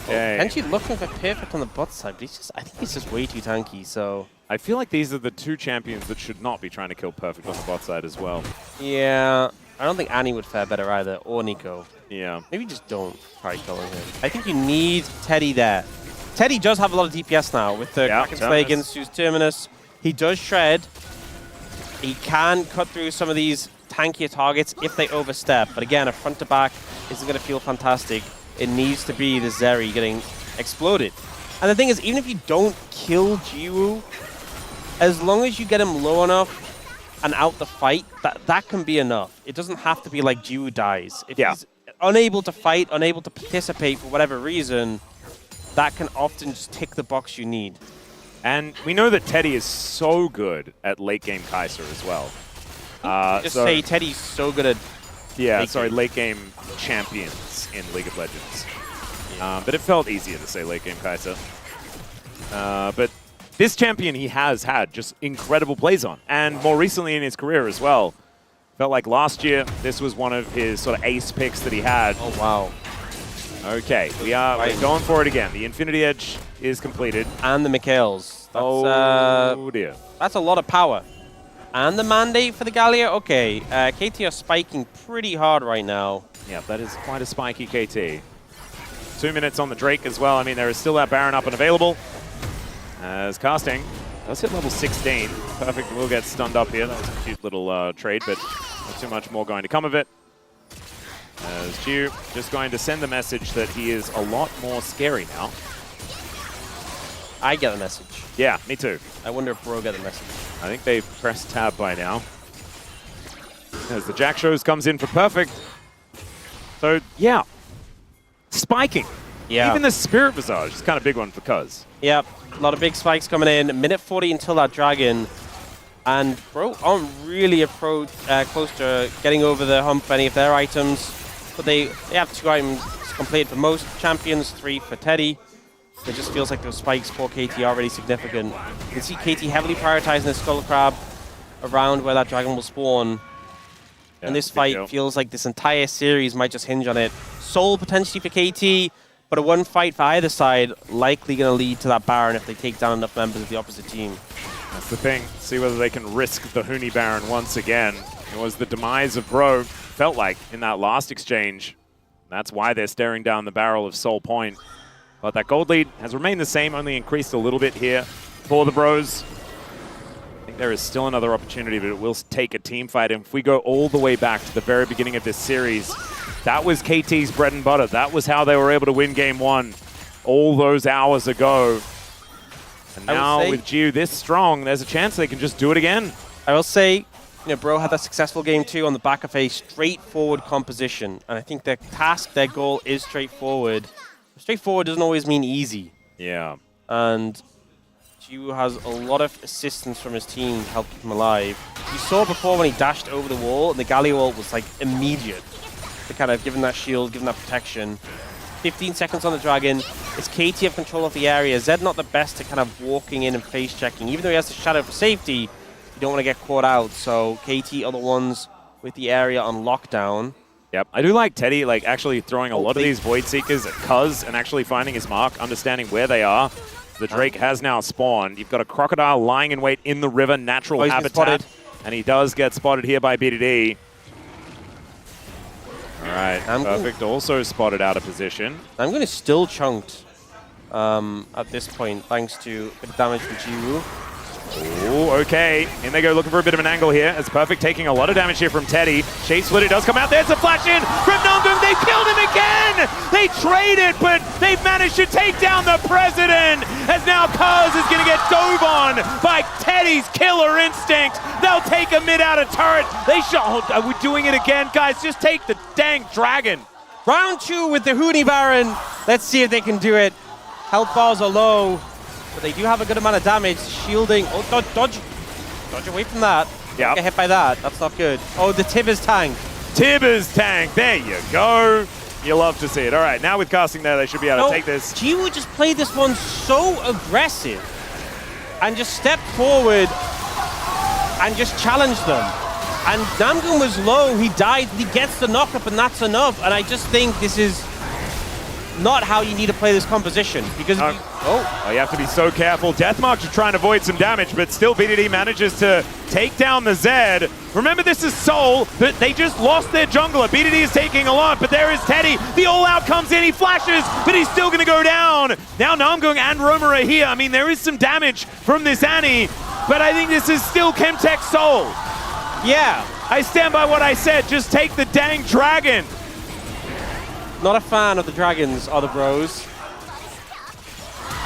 Okay. And she's looking for perfect on the bot side, but I think he's just way too tanky, so... I feel like these are the two champions that should not be trying to kill perfect on the bot side as well. Yeah, I don't think Annie would fare better either, or Neeko. Yeah. Maybe just don't try killing him. I think you need Teddy there. Teddy does have a lot of DPS now with the Kraken Slay against Zeus Terminus. He does shred. He can cut through some of these tankier targets if they overstep. But again, a front to back isn't going to feel fantastic. It needs to be the Zeri getting exploded. And the thing is, even if you don't kill Jiwoo, as long as you get him low enough and out the fight, that can be enough. It doesn't have to be like Jiwoo dies. If he's unable to fight, unable to participate for whatever reason, that can often just tick the box you need. And we know that Teddy is so good at late game Kai'Sa as well. Just say Teddy's so good at late game champions in League of Legends. But it felt easier to say late game Kai'Sa. But this champion he has had just incredible plays on, and more recently in his career as well. Felt like last year this was one of his sort of ace picks that he had. Oh wow. Okay, we're going for it again. The Infinity Edge is completed. And the Mikhails. Oh dear. That's a lot of power. And the mandate for the Galio. Okay, KT are spiking pretty hard right now. Yeah, that is quite a spiky KT. 2 minutes on the Drake as well. I mean, there is still that Baron up and available. As casting does hit level 16. Perfect will get stunned up here. That was a cute little trade, but not too much more going to come of it. As Jiwoo just going to send the message that he is a lot more scary now. I get the message. Yeah, me too. I wonder if Bro get the message. I think they've pressed tab by now. As the Jack Shows comes in for perfect. So, yeah. Spiking. Yeah. Even the Spirit Visage is kind of a big one for Cuzz. Yep. A lot of big spikes coming in. Minute 40 until that Dragon. And Bro aren't really close to getting over the hump for any of their items. But they have 2 items completed for most champions, 3 for Teddy. It just feels like those spikes for KT are really significant. You can see KT heavily prioritizing the Skull Crab around where that Dragon will spawn. And this fight feels like this entire series might just hinge on it. Soul potentially for KT, but a one fight for either side likely going to lead to that Baron if they take down enough members of the opposite team. That's the thing. See whether they can risk the Huni Baron once again. It was the demise of Bro, felt like, in that last exchange. That's why they're staring down the barrel of Soul Point. But that gold lead has remained the same, only increased a little bit here for the Bros. I think there is still another opportunity, but it will take a team fight. And if we go all the way back to the very beginning of this series, that was KT's bread and butter. That was how they were able to win game one all those hours ago. And now with Jiwoo this strong, there's a chance they can just do it again. I will say, Bro had a successful game too on the back of a straightforward composition. And I think their task, their goal is straightforward. Straightforward doesn't always mean easy. Yeah. And Jiwoo has a lot of assistance from his team to help keep him alive. You saw before when he dashed over the wall, and the Galio ult was like immediate. To kind of give him that shield, give him that protection. 15 seconds on the Dragon. It's KT have control of the area. Zed not the best at kind of walking in and face checking. Even though he has the shadow for safety, you don't want to get caught out. So KT are the ones with the area on lockdown. Yep, I do like Teddy actually throwing a lot of these Void Seekers at Cuzz and actually finding his mark, understanding where they are. The Drake has now spawned. You've got a Crocodile lying in wait in the river, natural habitat. And he does get spotted here by BDD. All right, Perfect also spotted out of position. Namgung is still chunked at this point, thanks to a bit of damage from Jiwoo. Oh, okay. In they go, looking for a bit of an angle here. As Perfect taking a lot of damage here from Teddy. Shape Splitter does come out. There's a flash in from Namgung. They killed him again! They traded, but they've managed to take down the President. As now Cuzz is going to get dove on by Teddy's killer instinct. They'll take a mid out of turret. They should. Oh, are we doing it again? Guys, just take the dang Dragon. Round 2 with the Huni Baron. Let's see if they can do it. Health bars are low. But they do have a good amount of damage. Shielding. Oh, dodge away from that. Yeah. Get hit by that. That's not good. Oh, the Tibbers tank. Tibbers tank. There you go. You love to see it. All right, now with casting there, they should be able to take this. Jiwoo just played this one so aggressive and just stepped forward and just challenged them. And Namgung was low. He died. He gets the knock up, and that's enough. And I just think this is not how you need to play this composition, because you have to be so careful. Deathmark to try and avoid some damage, but still BDD manages to take down the Zed. Remember, this is Soul, but they just lost their jungler. BDD is taking a lot, but there is Teddy. The all-out comes in, he flashes, but he's still going to go down. Now Namgung and Roma are here. I mean, there is some damage from this Annie, but I think this is still Chemtech Soul. Yeah. I stand by what I said. Just take the dang Dragon. Not a fan of the Dragons, are the Bros.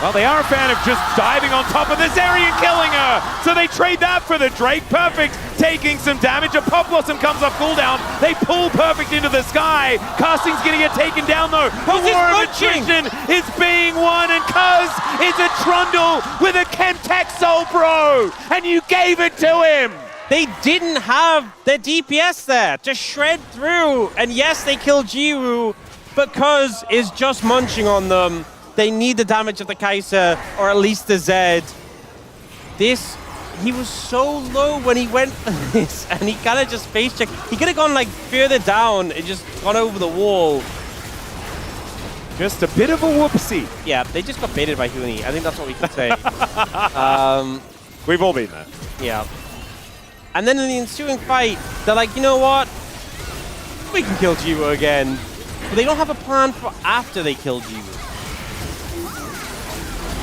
Well, they are a fan of just diving on top of the Zeri and killing her. So they trade that for the Drake. Perfect taking some damage. A Pop Blossom comes off cooldown. They pull Perfect into the sky. Casting's going to get taken down, though. A war of attrition is being won, and Cuzz is a Trundle with a Chemtech Soul Bro. And you gave it to him. They didn't have their DPS there to shred through. And yes, they killed Jiwoo, but Cuzz is just munching on them. They need the damage of the Kai'Sa, or at least the Zed. He was so low when he went for this, and he kind of just face checked. He could have gone further down and just gone over the wall. Just a bit of a whoopsie. Yeah, they just got baited by Huni. I think that's what we can say. We've all been there. Yeah. And then in the ensuing fight, they're like, you know what? We can kill Jiwoo again. But they don't have a plan for after they kill Jiwoo.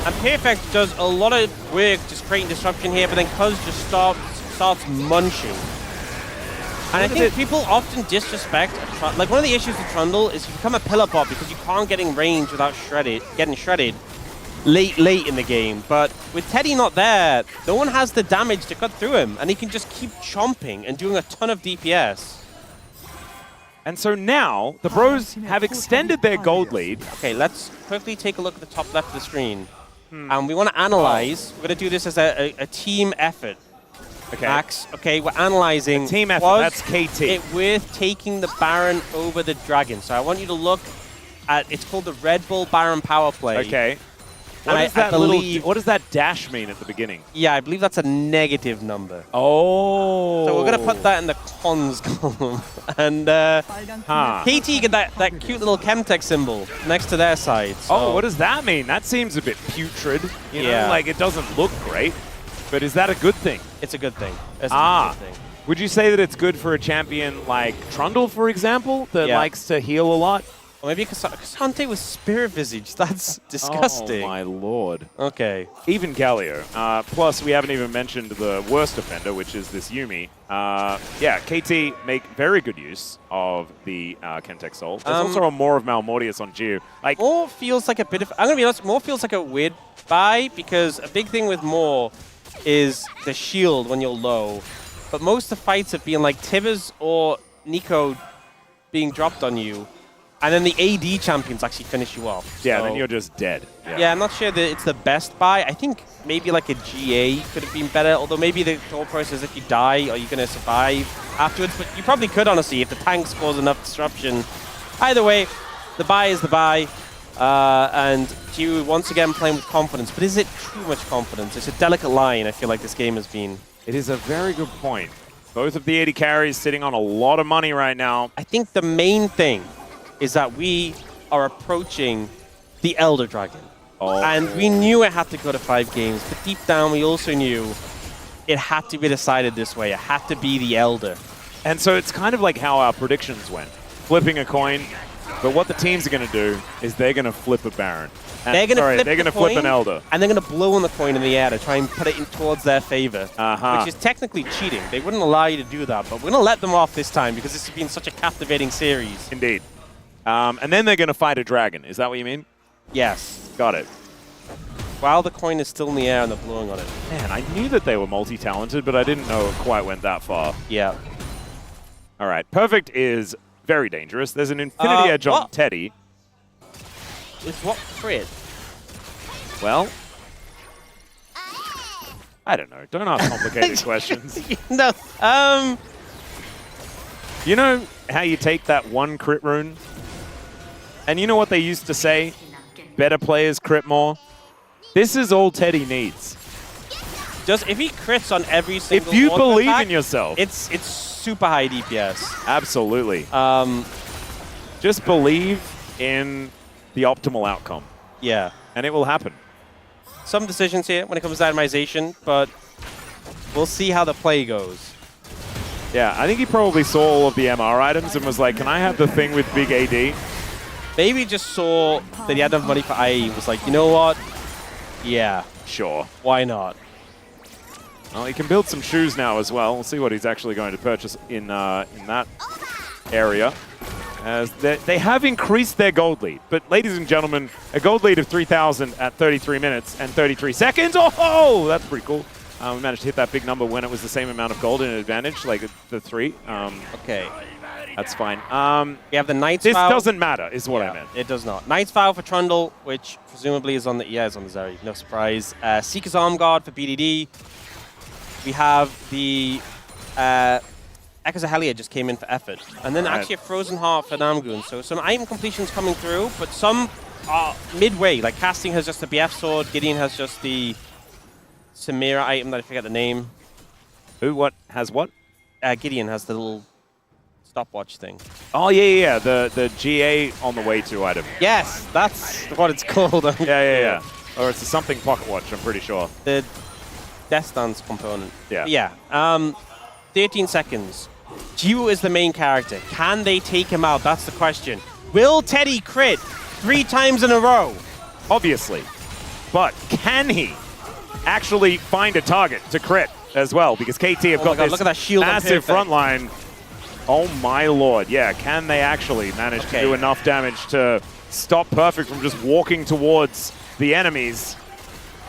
And Perfect does a lot of work just creating disruption here, but then Cuzz just starts munching. And I think people often disrespect one of the issues with Trundle is you become a pillar bot because you can't get in range without getting shredded late in the game. But with Teddy not there, no one has the damage to cut through him, and he can just keep chomping and doing a ton of DPS. And so now, the Bros have extended their gold lead. Okay, let's quickly take a look at the top left of the screen. And we want to analyze. We're going to do this as a team effort. Okay. Max, okay, we're analyzing. Team effort, that's KT. It worth taking the Baron over the Dragon. So I want you to look at, it's called the Red Bull Baron power play. Okay. What does that dash mean at the beginning? Yeah, I believe that's a negative number. Oh. So we're going to put that in the cons column. And KT get that cute little Chemtech symbol next to their side. So. Oh, what does that mean? That seems a bit putrid. You know, like it doesn't look great. But is that a good thing? It's a good thing. It's a good thing. Would you say that it's good for a champion like Trundle, for example, that likes to heal a lot? Or maybe Cassante with Spirit Visage. That's disgusting. Oh, my lord. Okay. Even Galio. Plus, we haven't even mentioned the worst offender, which is this Yuumi. Yeah, KT make very good use of the Chemtech Soul. There's also a More of Malmortius on Jiwoo. Like, More feels like a bit of... I'm going to be honest, More feels like a weird buy, because a big thing with More is the shield when you're low. But most of the fights have been like Tibbers or Neeko being dropped on you, and then the AD champions actually finish you off. Yeah, so, then you're just dead. Yeah, I'm not sure that it's the best buy. I think maybe like a GA could have been better, although maybe the thought process is if you die, are you going to survive afterwards? But you probably could, honestly, if the tanks cause enough disruption. Either way, the buy is the buy. And Jiwoo once again playing with confidence. But is it too much confidence? It's a delicate line, I feel like this game has been. It is a very good point. Both of the AD carries sitting on a lot of money right now. I think the main thing is that we are approaching the Elder Dragon. And we knew it had to go to 5 games, but deep down we also knew it had to be decided this way. It had to be the Elder. And so it's kind of like how our predictions went. Flipping a coin, but what the teams are going to do is they're going to flip a Baron. And, they're going to flip an Elder. And they're going to blow on the coin in the air to try and put it in towards their favor, which is technically cheating. They wouldn't allow you to do that, but we're going to let them off this time because this has been such a captivating series. Indeed. And then they're going to fight a dragon. Is that what you mean? Yes. Got it. While the coin is still in the air and they're blowing on it. Man, I knew that they were multi-talented, but I didn't know it quite went that far. Yeah. All right. Perfect is very dangerous. There's an Infinity Edge on Teddy. With what crit? Well, I don't know. Don't ask complicated questions. No. You know how you take that one crit rune? And you know what they used to say? Better players crit more. This is all Teddy needs. Just if he crits on every single If you believe attack, in yourself. it's super high DPS. Absolutely. Just believe in the optimal outcome. Yeah. And it will happen. Some decisions here when it comes to itemization, but we'll see how the play goes. Yeah, I think he probably saw all of the MR items and was like, can I have the thing with big AD? Maybe just saw that he had enough money for IE, was like, you know what? Yeah. Sure. Why not? Well, he can build some shoes now as well. We'll see what he's actually going to purchase in that area. As they have increased their gold lead. But ladies and gentlemen, a gold lead of 3,000 at 33 minutes and 33 seconds. Oh, that's pretty cool. We managed to hit that big number when it was the same amount of gold in advantage, like the 3. Okay. That's fine. We have the Knight's This Vow. doesn't matter, is what I meant. It does not. Knight's Vow for Trundle, which presumably is on the is on the Zeri. No surprise. Seeker's Arm Guard for BDD. We have the Echoes of Helia just came in for effort. And then actually a Frozen Heart for Namgung. So some item completions coming through, but some are midway. Like Casting has just the BF Sword, Gideon has just the Samira item that I forget the name. Who, what, has what? Gideon has the little stopwatch thing. Oh, yeah. The GA on the way to item. Yes, that's what it's called. Yeah. Or it's a something pocket watch, I'm pretty sure. The Death Dance component. Yeah. Yeah. 13 seconds. Jiwoo is the main character. Can they take him out? That's the question. Will Teddy crit 3 times in a row? Obviously. But can he actually find a target to crit as well? Because KT have got this look at that shield massive front line. Oh my lord. Yeah, can they actually manage to do enough damage to stop Perfect from just walking towards the enemies?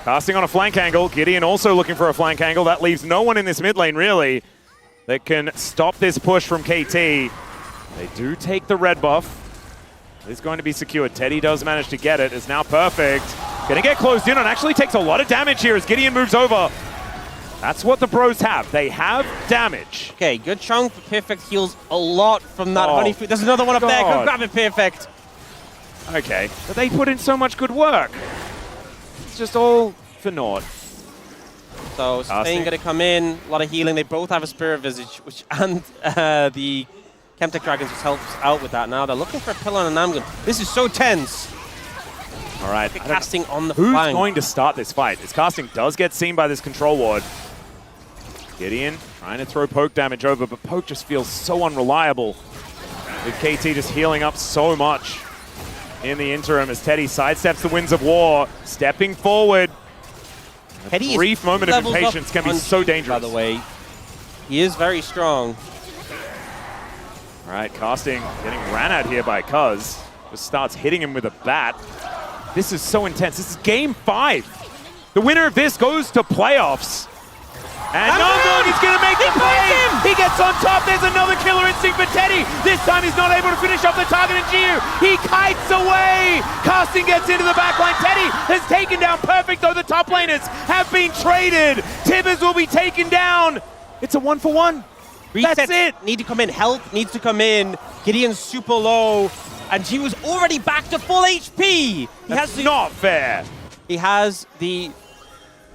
Casting on a flank angle. Gideon also looking for a flank angle. That leaves no one in this mid lane, really, that can stop this push from KT. They do take the red buff. It's going to be secured. Teddy does manage to get it. It's now Perfect. Gonna get closed in and actually takes a lot of damage here as Gideon moves over. That's what the bros have. They have damage. Okay, good chunk. Perfect heals a lot from that honey food. There's another one up there. Go grab it, Perfect. Okay, but they put in so much good work. It's just all for naught. So Spain going to come in, a lot of healing. They both have a Spirit Visage, and the Chemtech Dragons just helps out with that. Now they're looking for a pillar on a Namgung. This is so tense. All right, casting on the who's flank. going to start this fight? This casting does get seen by this control ward. Gideon trying to throw poke damage over, but poke just feels so unreliable. With KT just healing up so much in the interim as Teddy sidesteps the Winds of War, stepping forward. A brief moment of impatience can be so dangerous. By the way, he is very strong. All right, casting getting ran out here by Cuzz. Just starts hitting him with a bat. This is so intense. This is game 5. The winner of this goes to playoffs. And Namgung is going to make the play. He gets on top. There's another killer instinct for Teddy. This time he's not able to finish off the target in Jiwoo. He kites away. Casting gets into the backline. Teddy has taken down Perfect, though the top laners have been traded. Tibbers will be taken down. It's a 1-for-1. Resets That's it. Need to come in. Help needs to come in. Gideon's super low. And Jiwoo's already back to full HP. That's not fair. He has the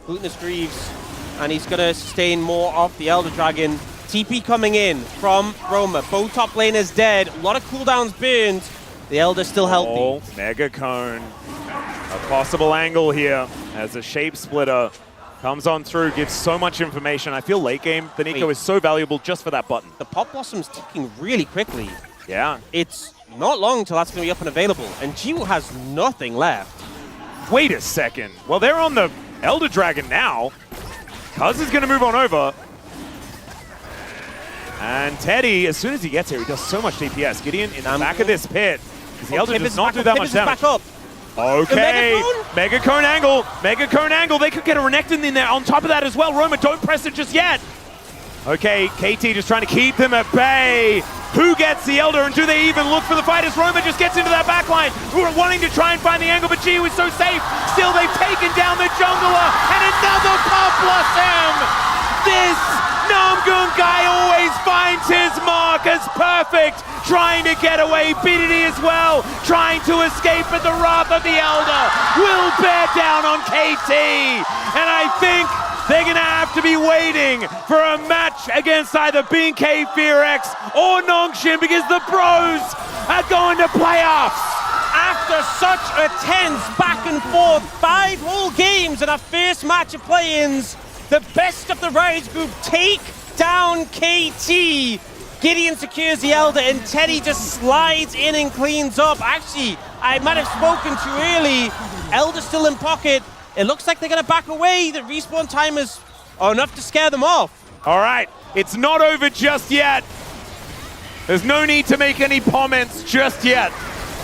Glutinous Greaves, and he's going to sustain more off the Elder Dragon. TP coming in from Roma. Both top laners dead. A lot of cooldowns burned. The Elder's still healthy. Mega Cone. A possible angle here as a Shape Splitter comes on through, gives so much information. I feel late game, the Neeko is so valuable just for that button. The Pop Blossom's ticking really quickly. Yeah. It's not long till that's going to be up and available. And Jiwoo has nothing left. Wait a second. Well, they're on the Elder Dragon now. Cuzz is going to move on over. And Teddy, as soon as he gets here, he does so much DPS. Gideon in the back of this pit. The Elder does not do that much damage. Back up. Okay, Mega Cone angle, Mega Cone angle. They could get a Renekton in there on top of that as well. Roma, don't press it just yet. Okay, KT just trying to keep them at bay. Who gets the Elder, and do they even look for the fight as Roma just gets into that backline? Who are wanting to try and find the angle, but Jiwoo is so safe. Still, they've taken down the jungler, and another Pop Blossom. This Namgung guy always finds his mark as Perfect, trying to get away. BDD as well, trying to escape, but the wrath of the Elder will bear down on KT. And I think they're going to have to be waiting for a match against either BK Fearex or Nongshin because the pros are going to playoffs. After such a tense back and forth, 5 whole games in our first match of play-ins, the best of the Rise group take down KT. Gideon secures the Elder and Teddy just slides in and cleans up. Actually, I might have spoken too early. Elder still in pocket. It looks like they're going to back away. The respawn timers are enough to scare them off. All right, it's not over just yet. There's no need to make any comments just yet.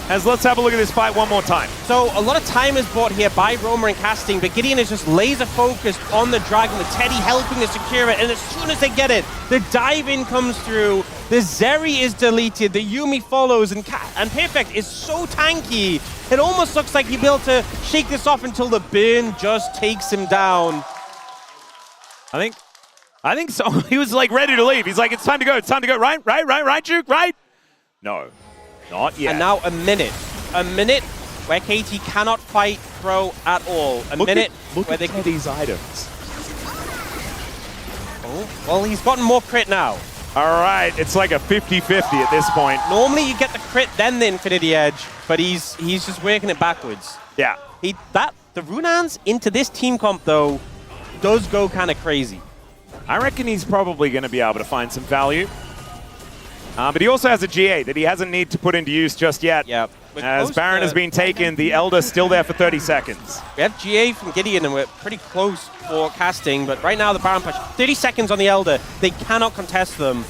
As let's have a look at this fight one more time. So a lot of time is bought here by Roma and casting, but Gideon is just laser focused on the Dragon with Teddy helping to secure it. And as soon as they get it, the dive in comes through. The Zeri is deleted. The Yuumi follows, and Perfect is so tanky. It almost looks like he'll be able to shake this off until the burn just takes him down. I think so. He was like ready to leave. He's like, it's time to go. It's time to go. Right, Juke, right? No, not yet. And now a minute where KT cannot fight Pro at all. Look at Teddy's items. Oh, well, he's gotten more crit now. All right, it's like a 50-50 at this point. Normally you get the crit, then the Infinity Edge, but he's just working it backwards. Yeah. The Runans into this team comp, though, does go kind of crazy. I reckon he's probably going to be able to find some value. But he also has a GA that he hasn't need to put into use just yet. Yeah. As Baron has been taken, the Elder's still there for 30 seconds. We have GA from Gideon, and we're pretty close for casting, but right now the Baron push, 30 seconds on the Elder. They cannot contest them,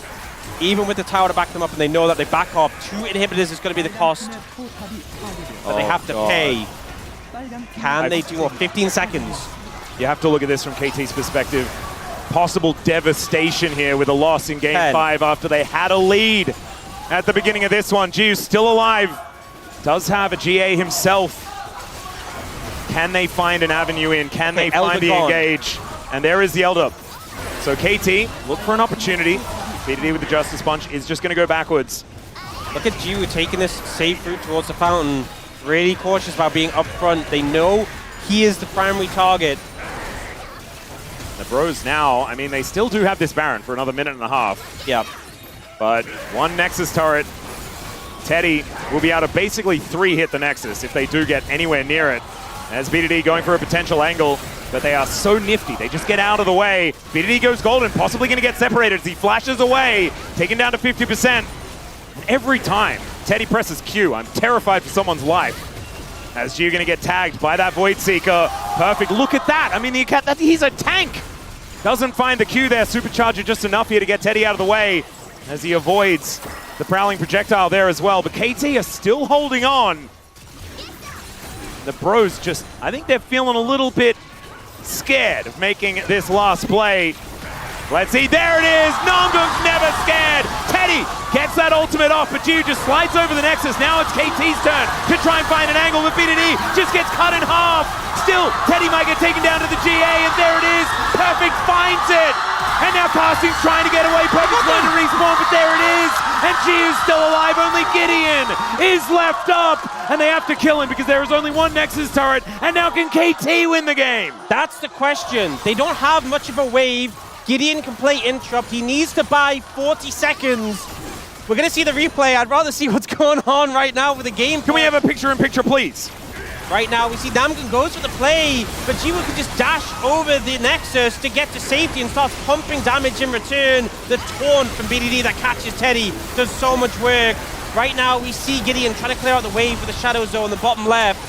even with the tower to back them up, and they know that they back off. 2 inhibitors is going to be the cost that they have to pay. Can they do more? 15 seconds. You have to look at this from KT's perspective. Possible devastation here with a loss in Game 5 after they had a lead at the beginning of this one. Jiwoo still alive. Does have a GA himself. Can they find an avenue in? Can they find the engage? And there is the Elder. So KT, look for an opportunity. BDD with the Justice Punch is just going to go backwards. Look at Jiwoo taking this safe route towards the fountain. Really cautious about being up front. They know he is the primary target. The Bros now, I mean, they still do have this Baron for another minute and a half. Yep. But one Nexus turret, Teddy will be able to basically 3-hit the Nexus if they do get anywhere near it. As BDD going for a potential angle, but they are so nifty. They just get out of the way. BDD goes golden, possibly going to get separated as he flashes away, taken down to 50%. And every time Teddy presses Q, I'm terrified for someone's life. As Jiwoo going to get tagged by that Void Seeker. Perfect, look at that. I mean, he's a tank. Doesn't find the Q there. Supercharger just enough here to get Teddy out of the way as he avoids the prowling projectile there as well. But KT are still holding on. The Bros just, I think they're feeling a little bit scared of making this last play. Let's see, there it is! Namgung's never scared! Teddy gets that ultimate off, but Jiwoo just slides over the Nexus. Now it's KT's turn to try and find an angle, but BDD just gets cut in half. Still, Teddy might get taken down to the GA, and there it is! Perfect finds it! And now Casting's trying to get away. Perfect's going to respawn, but there it is! And Jiwoo's still alive, only Gideon is left up! And they have to kill him because there is only one Nexus turret, and now can KT win the game? That's the question. They don't have much of a wave. Gideon can play interrupt. He needs to buy 40 seconds. We're going to see the replay. I'd rather see what's going on right now with the game. Can we have a picture-in-picture, please? Right now, we see Namgung goes for the play, but Jiwoo can just dash over the Nexus to get to safety and starts pumping damage in return. The taunt from BDD that catches Teddy does so much work. Right now, we see Gideon trying to clear out the wave for the Shadow Zone, the bottom left.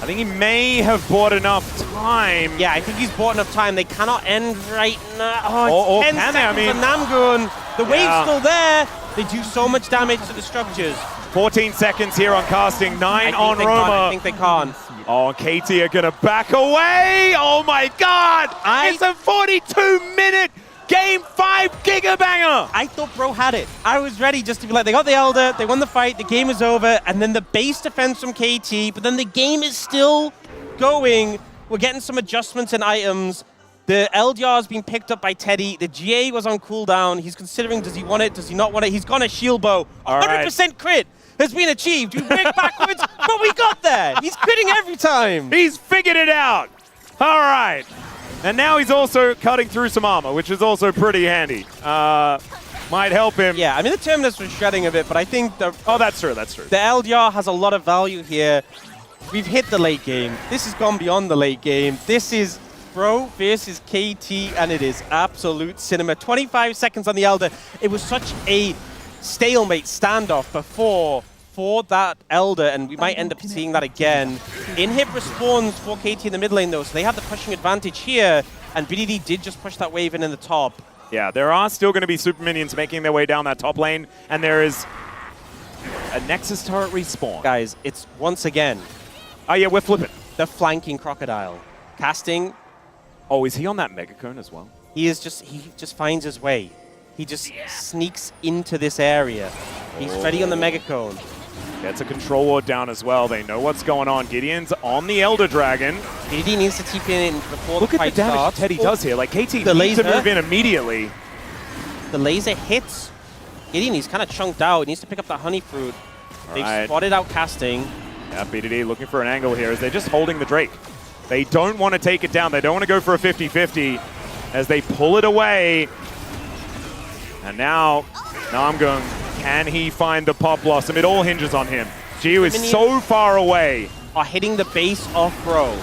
I think he may have bought enough time. Yeah, I think he's bought enough time. They cannot end right now. Oh, it's 10 can they? seconds I mean, for Namgung. The wave's still there. They do so much damage to the structures. 14 seconds here on Casting, 9 on Roma. I think they can't. Oh, KT are going to back away. Oh my God. It's a 42-minute Game 5 gigabanger. I thought Bro had it. I was ready just to be like, they got the Elder, they won the fight, the game is over, and then the base defense from KT, but then the game is still going. We're getting some adjustments and items. The LDR has been picked up by Teddy. The GA was on cooldown. He's considering, does he want it, does he not want it? He's gone a shield bow. 100% crit has been achieved. We worked backwards, but we got there. He's critting every time. He's figured it out. All right. And now he's also cutting through some armor, which is also pretty handy. Might help him. Yeah, I mean, the Terminus was shredding a bit, but I think the... Oh, that's true, that's true. The LDR has a lot of value here. We've hit the late game. This has gone beyond the late game. This is Bro versus KT, and it is absolute cinema. 25 seconds on the Elder. It was such a stalemate standoff before for that Elder, and we might end up seeing that again. In-hit respawns for KT in the mid lane, though, so they have the pushing advantage here, and BDD did just push that wave in the top. Yeah, there are still going to be super minions making their way down that top lane, and there is a Nexus turret respawn. Guys, it's once again... Oh yeah, we're flipping. The flanking Crocodile. Casting... Oh, is he on that Megacone as well? He just finds his way. He just sneaks into this area. He's ready on the Megacone. Gets a control ward down as well. They know what's going on. Gideon's on the Elder Dragon. BDD needs to TP in before Look the fight at the damage starts. Teddy does here. Like, KT the needs to laser. move in immediately. The laser hits Gideon. He's kind of chunked out. He needs to pick up the honey fruit. They've right. spotted out Casting. Yeah, BDD looking for an angle here as they're just holding the Drake. They don't want to take it down. They don't want to go for a 50-50 as they pull it away. And now, Namgung, can he find the Pop Blossom? It all hinges on him. Jiwoo is so far away. Are hitting the base of Bro.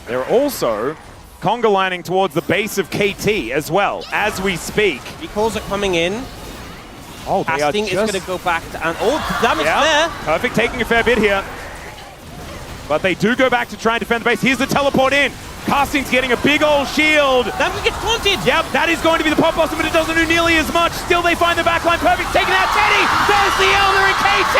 They're also conga lining towards the base of KT as well, as we speak. Recalls are coming in. Oh, they Casting are is going to go back to... And damage there. Perfect, taking a fair bit here. But they do go back to try and defend the base. Here's the teleport in. Casting's getting a big old shield. Namgung gets taunted. Yep, that is going to be the Pop Blossom, but it doesn't do nearly as much. Still, they find the backline. Perfect, taking out Teddy. There's the Elder and KT.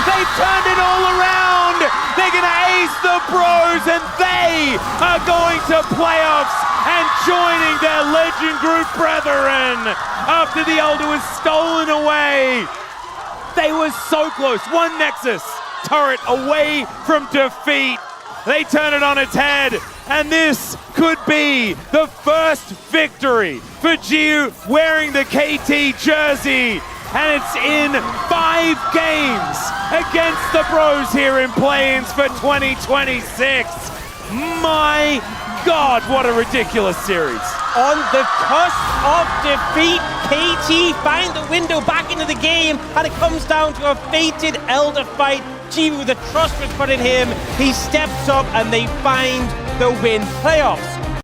They've turned it all around. They're going to ace the Bros, and they are going to playoffs and joining their Legend Group brethren after the Elder was stolen away. They were so close. One Nexus turret away from defeat. They turn it on its head, and this could be the first victory for Jiwoo wearing the KT jersey, and it's in 5 games. against the Bros here in play-ins for 2026. My God, what a ridiculous series. On the cusp of defeat, KT find the window back into the game, and it comes down to a fated elder fight. Jiwoo, the trust was put in him, he steps up and they find the win. Playoffs